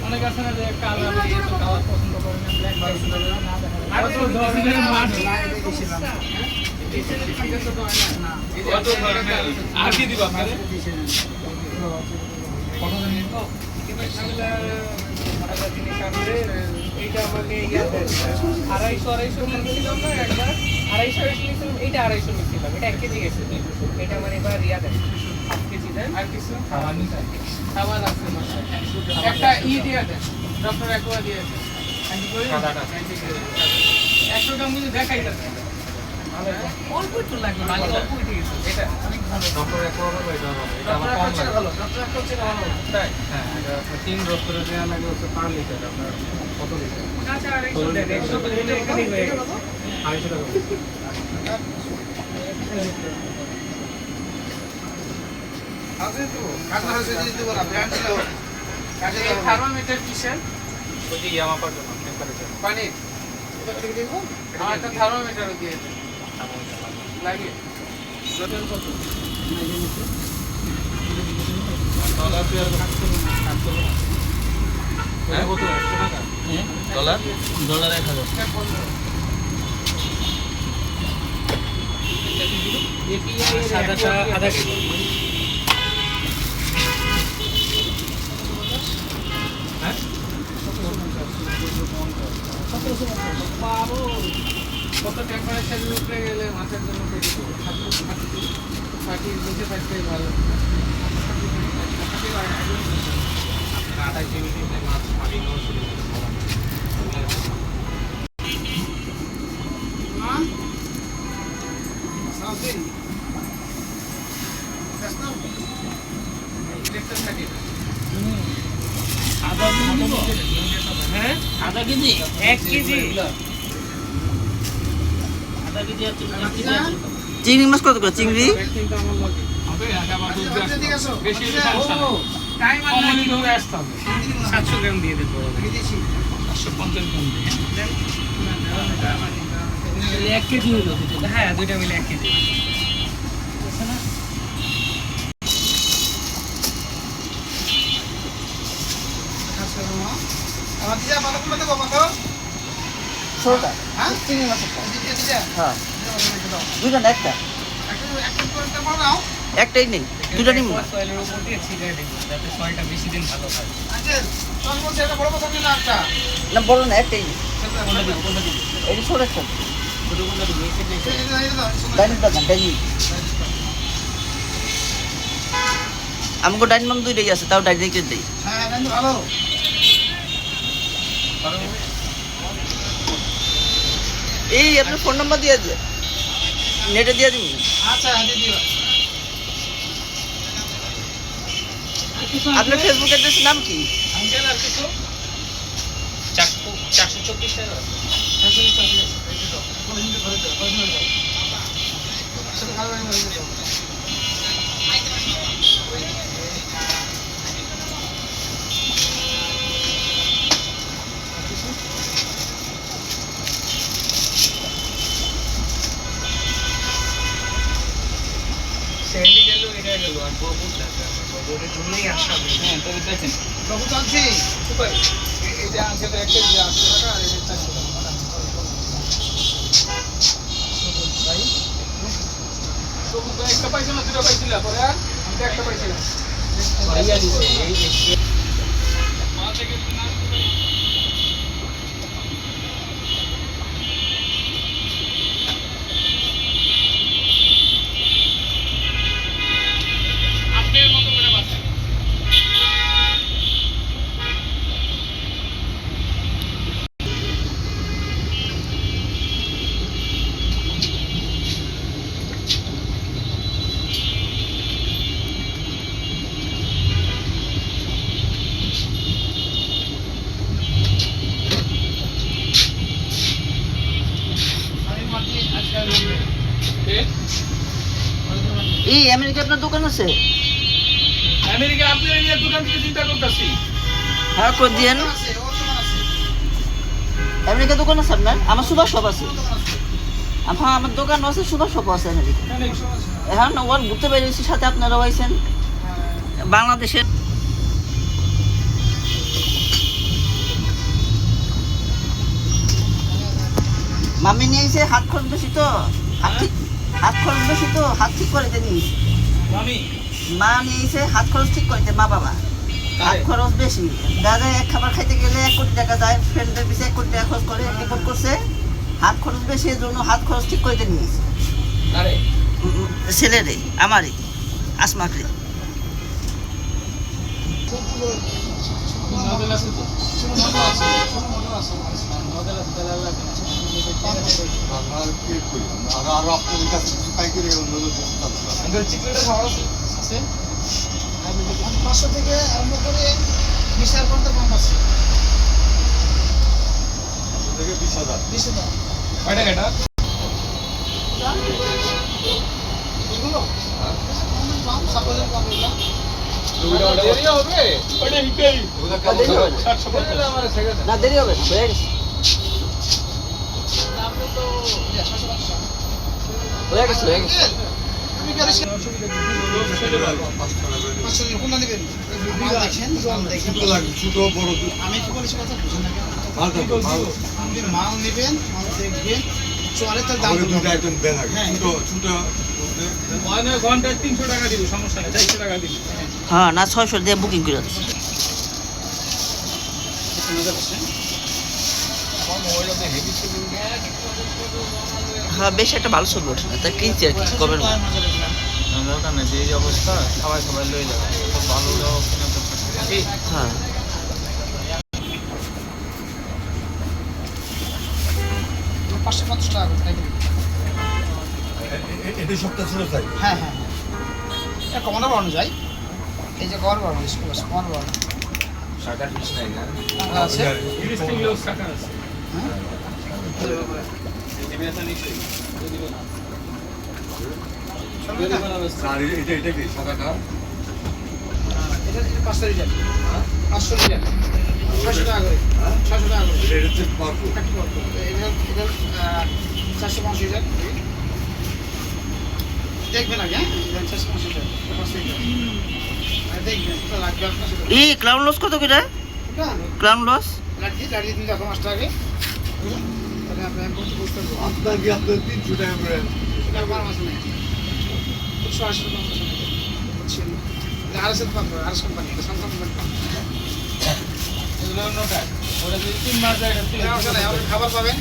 অনেক আছে না যে কালার পছন্দ করে না, ব্ল্যাক পছন্দ করে না, আর কি দিব আপনারে এইটা আমাকে আড়াইশো নিয়েছিলাম না একবার, 250 নিয়েছিলাম, এইটা 250 নিয়েছিলাম, এটা 1 কেজি গেছে, এটা আমার এবার রিয়া দেন 1 কেজি দেন। আর কিছু খাবার আছে একটা দিয়ে দেন, ডক্টর একবার দিয়ে দেন 100 গ্রাম কিন্তু দেখাই যাচ্ছে অল্প একটু লাগবে, মানে অল্প উঠে গেছে, এটা অনেক ভালো ডক্টর একবার এটা আমার কম লাগে, ভালো ডক্টর একবার চেয়ে ভালো তাই। হ্যাঁ এটা 3 ডক্টরে দেওয়া লাগে হচ্ছে পার লিটার, আপনার কত লিটার? আচ্ছা 250 দেন, 100 দিলে এখানেই হয়ে গেল 250 টাকা। আছে তো কাটা হয়েছে দিতে বলা ব্র্যান্ড ছিল, কাটে থার্মোমিটার কিসের ওই যে ইয়ামা পার জন্য টেম্পারেচার পানি এটা থেকে দেব, আমার একটা থার্মোমিটারও দিয়ে দেন লাগে টোটাল কত ডলার তো আর কাটতে হবে, হ্যাঁ কত 100 টাকা, হ্যাঁ ডলার 1000 এপিআই সাদাটা আধা কেজি, হ্যাঁ কত টেম্পারেচারের উপরে গেলে মাছের জন্য থার্টি নিচে থাকতে ভালো, 28 ডিগ্রিতে মাছ পানি নেওয়া শুরু করে আধা কেজি 1 কেজি চিংড়ি মাছ কত করে চিংড়ি? বেশি টাইম আর 700 গ্রাম দিয়ে দিতে হবে, 750 গ্রাম দিয়ে 1 কেজি হলো, হ্যাঁ দুইটা মিলে 1 কেজি। ছোটটা চিংড়ি মাছ হ্যাঁ দুইটা না একটা, একটাই নেই দুইটা নিম না, সয়েলের উপর দিয়ে ছিটিয়ে দেব যাতে সয়েলটা বেশি দিন ভালো থাকে। না বড় না একটাই নেই, এই ছোট একটা ডাইনিং আমাকে ডাইনিং মাম দুইটাই আছে, তাও ডাইনিং দেই। এই আপনার ফোন নাম্বার দিয়ে দিয়ে নেটে দিয়ে দিন। আচ্ছা দিও। আপনার ফেসবুক অ্যাড্রেসের নাম কি? আঙ্কেল আর কিছু 424 টাকা স্যান্ডি গেল, এটা গেল আর ববুর টাকা ববুরের জন্যই আসা। হ্যাঁ তবে দেখেন ববু জানছি সুপার এই যে আনছে তো একটা যে 800 টাকা আর এটা 400 টাকা ভাই। ববু তো একটা পয়সা না দুটো পাইছিল পরে আর আমি একটা পাইছিলাম ভাইয়া দিছে এই মা থেকে না এই আমেরিকা আপনার দোকান আছে? আমেরিকা আপনার এই দোকান থেকে চিন্তা করতেছি। হ্যাঁ কই দেন, আমেরিকা দোকান আছে আপনার? আমার সুপার শপ আছে, আমার দোকান আছে, সুপার শপ আছে আমেরিকা। এখন ওর ঘুরতে বেরিয়েছি সাথে আপনারাও আইছেন। বাংলাদেশের মামি নিয়েছে হাত খরচ বেশি তো হাত খরচ বেশি তো হাত ঠিক করে নিয়েছে মামি মা নিয়েছে হাত খরচ ঠিক করতে মা বাবা হাত খরচ বেশি দাদা এক খাবার খাইতে গেলে 1 কোটি টাকা যায় ফ্রেন্ডের পিছিয়ে 1 কোটি টাকা খরচ করে রিপোর্ট করছে হাত খরচ বেশি এর জন্য হাত খরচ ঠিক করে নিয়েছে আরে ছেলেরে আমারই আসমাকে নদল আছে তো নদল আছে তাহলে লাগবে আমাদের চিকলেটা খাওয়া আছে 500 থেকে আরম্ভ করে 20,000 পর্যন্ত কম আছে। 20,000 কয় টাকা এটা এগুলো কম সাপোজের কম এগুলো দেরি হবে ওটা হিটেই না দেরি হবে হয়ে গেছে আপনি তো 750 হয়ে গেছে আমি কি আরিশ 500 কোনটা নেবেন মাল দেখেন মাল দেখেন ছোট বড় আমি কি বলেছি কথা বুঝেন না কেন আপনি মাল নেবেন মাল দেখবেন চলে তার দাম আমাকে দুটো আইটেম দেন আগে হ্যাঁ। ছোট মানে ঘন্টায় 300 টাকা দিব সমস্যা নেই 400 টাকা দিব হ্যাঁ না 600 দিয়ে বুকিং করে দিচ্ছি হ্যাঁ বেশ একটা ভালো চলবে ওটা তা কিনছি আর কি কবে দরকার নেই যে এই অবস্থা সবাই লয়ে যাবে খুব ভালো দাও কিনা তো ঠিক হ্যাঁ 550 টাকা করে তাই এটা সপ্তাহ ছোট চাই হ্যাঁ হ্যাঁ এটা কমানো বাড়ানো যায় এই যে কমানো বাড়ানো স্কুল আছে কমানো বাড়ানো শাকার পিস নাই না আছে ইলিশ লোক টাকা আছে হ্যাঁ দিবে না নিশ্চয়ই দিবে না আর এটা কি শাকাটা এটা 500 লিটার 500 লিটার 600 টাকা করে 600 টাকা করে এটা হচ্ছে পারবো এটা 450 লিটার দেখবেন আগে হ্যাঁ 450 লিটার 500 লিটার দেখবেন তো লাগবে আপনার সাথে এই ক্রাউন লস কত করে না ক্রাউন লস লাড়ি দিন দেখো 5 টাকা তাহলে আপনি বুঝতে পারবেন আপনার কি আপনার 300 টাকা করে এটা আমার মাছ নেই 180 টাকা বুঝছেন আরএস পাবো আরএস কোম্পানি স্যামসাং কোম্পানি এগুলো নোটা ওটা যদি 3 মাস যায় এটা খাবার পাবেন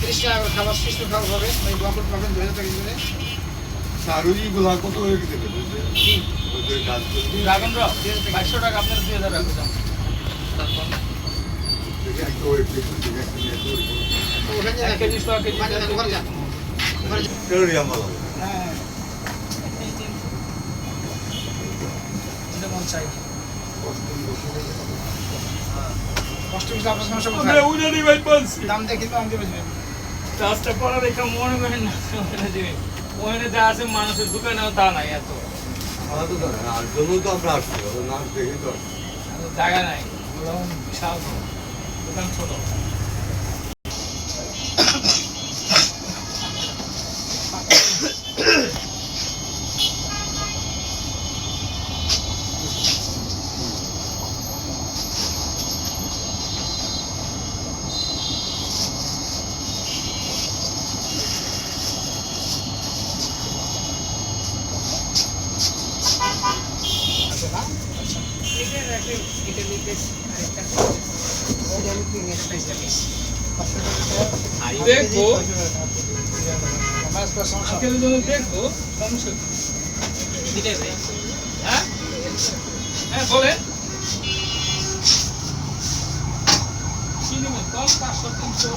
30 টাকা করে খাবার 30 টাকা খাবার পাবেন ওই বকট পাবেন 2000 টাকা করে সারুই গুলা কত হয়ে গেছে কি ওই গাছ ড্রাগন রক 500 টাকা আপনার 2000 রাখো দাম থেকে একটা ওই প্লেট থেকে একটা নিয়ে আসো তো ওখানে 1 কেজি 100 কেজি মানে ঘরে যান ঘরে যান তেরোরিয়া মাল হ্যাঁ এটা মন চাই কষ্ট করে আপনার সমস্যা আমরা কোথায় উইনারি ভাই বলছি দাম দেখে তো আমাকে বুঝবেন কাজটা করা দেখা মনে করেন না ওখানে দিবে ওখানে যা আছে মানুষের দোকানেও তা নাই এত আমার তো জানা আর জন্য তো আমরা আসছি না দেখে তো জায়গা নাই ওরকম বিশাল বড় দোকান ছোট দেখবো আজকের জন্য দেখবো সমস্যা দিতে ভাই হ্যাঁ হ্যাঁ বলেন কি নেবেন কল 500 300